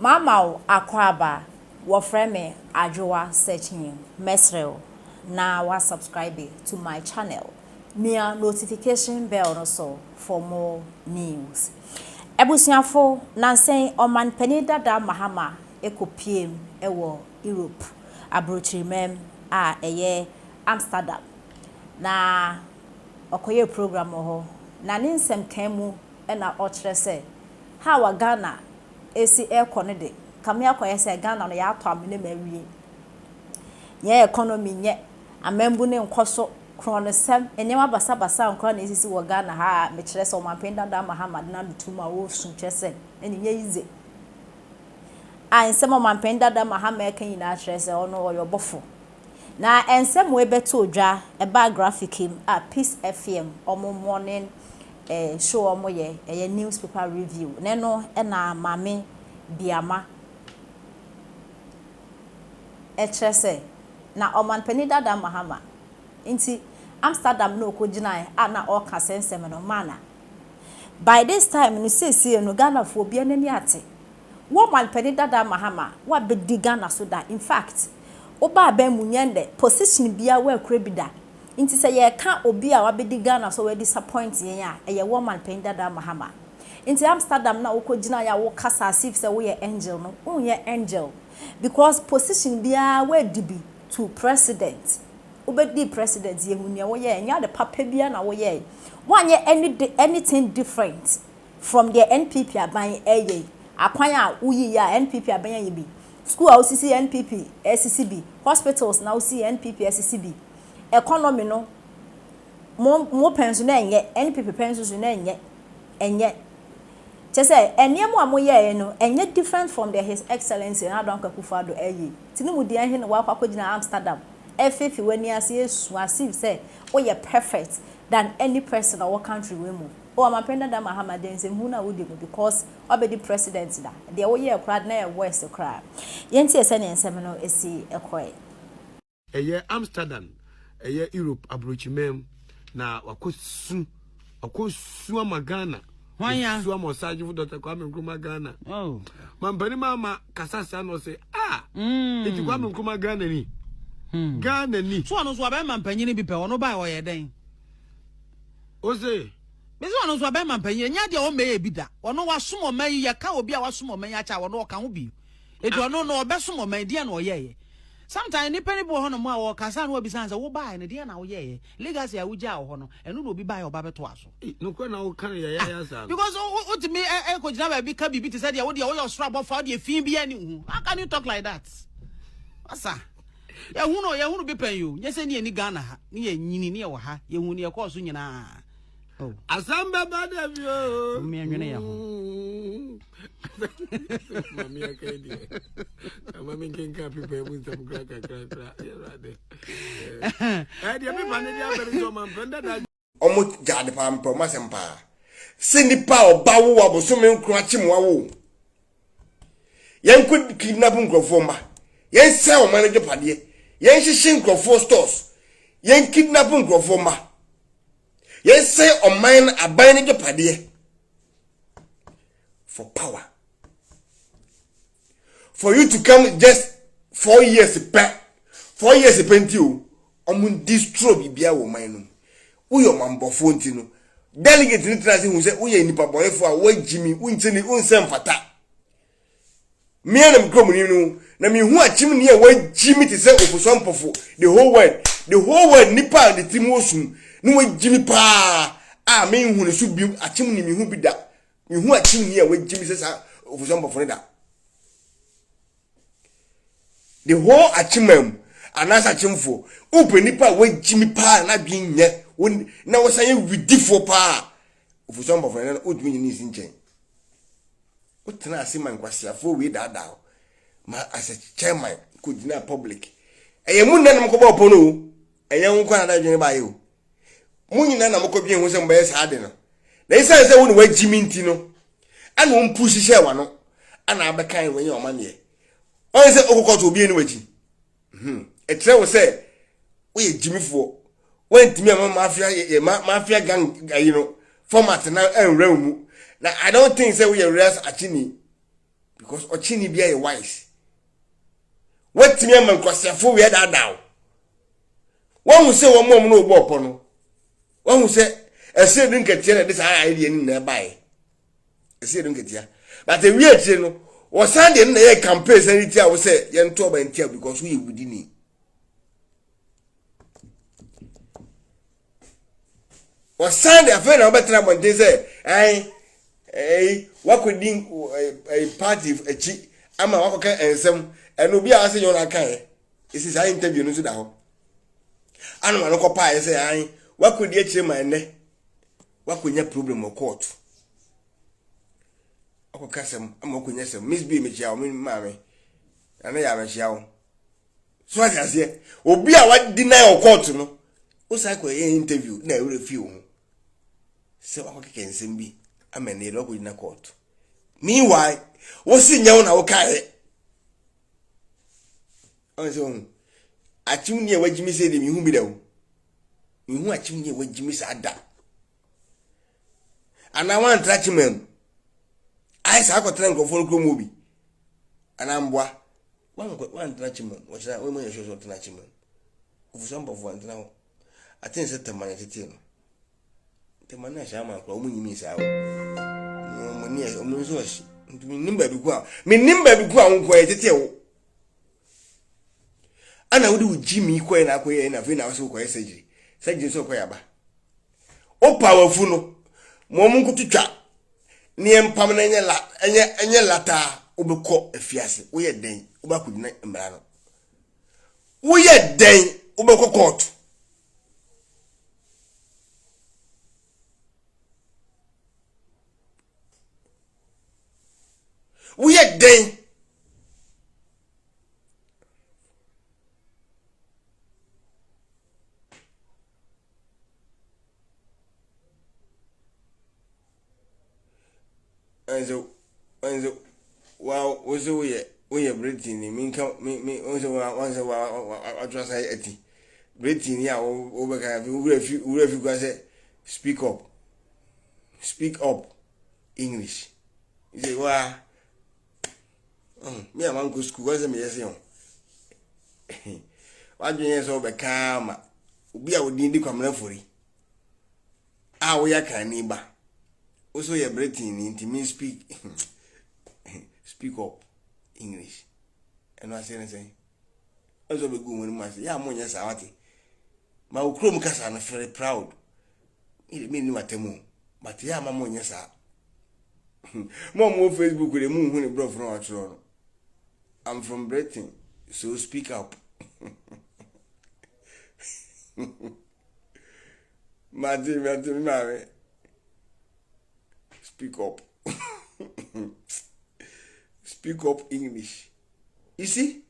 Mama akwaba wofre me adwoa searching mesrel na wa subscribe to my channel near notification bell no so for more news. Ebusiafo nansen oman penida da mahama ekopiem ewo Europe abrochrimem a eye Amsterdam na okoye program ho na ninsem kan mu na o kire se ha wa Ghana esi ekone de kamia koye se Ghana no ya to amene mawie ye economy nye amembu ne nkoso kronosem enyema basa nkro na esisi wo Ghana ha me kire se o mampenda da Muhammad na bituma wo su kire eni nye yize a ensem o mampenda da Muhammad kan yina kire se ono oyobofo na ensem we beto odwa eba graphic him a Peace FM omo morning show omo ye newspaper review neno na Maame Biamah etrese na oman penida da Mahama inti Amsterdam no kogina na oka sensem no mana by this time no sesi no Ghana fo bia nani ate wo man penida da Mahama wa bedi Ghana so da in fact oba ba munyende position bia wa akura bida inti se ye ka obi a wa bedi Ghana so we disappoint yen a ye wo man penida da Mahama inti Amsterdam na okogina ya wo kasa asif se wo ye angel no wo ye angel because position bia wa dibi to president obedi president ye hu ne wo ye nya de papa bia na wo ye one ye anything different from the NPP aban eye akwan a uyi ya NPP aban ye bi school a osisi NPP SCB hospitals na osi NPP SCB economy no mo pension na enye NPP pension na enye chese eniemu amoye no enye different from the His Excellency na Don Kakufado eye tinimu di ahe no wakwakodina Amsterdam efefi wani ase esu asif say we perfect than any person or country we move o amapenda da Muhammad ensem hu na wodi because obedi president da de wo ye kra na e west kra yenti ese ne ensem no esi ekoy eye Amsterdam eye Europe abrochimem na wakosu amagana Wanya su amosaji fu Dr. Kwame Nkrumah Ghana oh mampani mama kasasa no say eti Kwame Nkrumah Ghana ni Ghana ni so anu so abe mampanyini bi pe ono ba wo ye den o say me so anu so abe mampanyini nya de o meye bi da ono wasom o man ye ka obi a wasom o man ya cha wono ka ho bi eti ono no obesom o man de na o ye sometimes ni penny bo hono mo a wo kasa no obi san say wo ba ne de na wo ye legacy a wo ja wo hono eno no obi ba ye oba beto aso no kwa na wo kan ya sa because what me ko jina ba bi ka bibi te say de wo de wo your strap for de fin bi ani hu how can you talk like that asa ya hunu bi pen yo nye se ni ani Ghana ha ni ye nyini ni ye wo ha ye hu ni ye ko so nyina oh asamba ba da bi o me anwene ya ho mami akedi mami kenka pipa mu nsam kra ya rade dia bi ba ne dia bere so man penda da omo jade pampa masempa se nipa oba wo abosome nkru achimwa wo yen ku kidnap nkrofo ma yen se o manage pade yen hihye nkrofo stores yen kidnap nkrofo ma yen se o man aban ne pade for power for you to come just 4 years back 4 years pentiu omun destroy bibia wo man no uyo mambofo ntino delegate ni trase hu se uye nipa boyefo a wajimi unchini unsem fata me na mkrom ni no na me hu achim ni e wajimi te se ofuso mpofo the whole world nipa the team osum no wajimi pa a me hu ne so bi achim ni me hu bi da me hu achim ni e wajimi se sa ofuso mpofo ne da the whole achimem anasa chimfo upe nipa wajimi pa na bi nye na wo say widifo pa ofuso mpofo ne odumi ni sinchen utena asima nkwasiafo we dada ma as a chairman could na public eye mun na mko ba opono eye nkwa na dajene ba yo mun nyina na mko bien ho se mba sa ade no na isa se wo ni wajimi nti no ana on push she wa no ana abekan wenye o mane on se okokoto obi ni waji etre wo se wo ye jimifo wentimi ama mafia gang you know format na enra mu na I don't think say we are rest achini because ochini bia ye wise. What me man kwasiafo we da down. One who say one mom no bo pono. One who say ese dun ketia na this idea ni na buy. Ese dun ketia. But the we ati no, was Sunday na ye campaign sanity I will say ye nto ba ntia because we within ni. Was Sunday after na betra monte say what could din a party echi ama wakoka ensem eno bia ase yo na kan isi sa interview no so da ho anu ma no kopa say what could ye chire man ne wakonya problem o court akoka sem ama wakonya sem miss bi me chia o me Maame ana ya me chia o so ase obi a wa deny o court no o sai ko ye interview na e refuse ho se wakoka ensem bi amene lo ko na court meanwhile wo si nyawo na wo kae onso achim ne wagimi se de mi hu bi da wo mi hu achim ne wagimi sa da ana wan trachimem ai sa ko tren ko fon ko mo bi ana mbwa wan trachimem wo cha wo mo ye so trachimem ofu so mbofo antena ho atin se tamane tete no temana sha ma ko mo nyimi sa wo mo ni e mo so shi mi nimba bi ku a nko e tete wo ana wudi ujimi ko na akoye na fe na so ko surgery so ko ya ba o powerful no mo mun kututwa ne empam na enye lata obekọ afiase wo ye den obakudina mbra no wo ye den obekọ court wo ye den Enzo wow was we Britain me once I trust eti Britain ya o be ka we go say speak up English. You say wa me am go school was me yes yon wa dwen so be ka ma obi a odin di kwamra fori a wo ya kan ni ba also your Britain into me speak up English. And I say anything. Also be good when I say, yeah, Monya Sawati. My Chrome Casa are very proud. It mean what temu. But yeah, my Monya Sa. More Facebook with the moon when it brought from our throne. I'm from Britain, so speak up. Maame. Speak up. Speak up English. You see?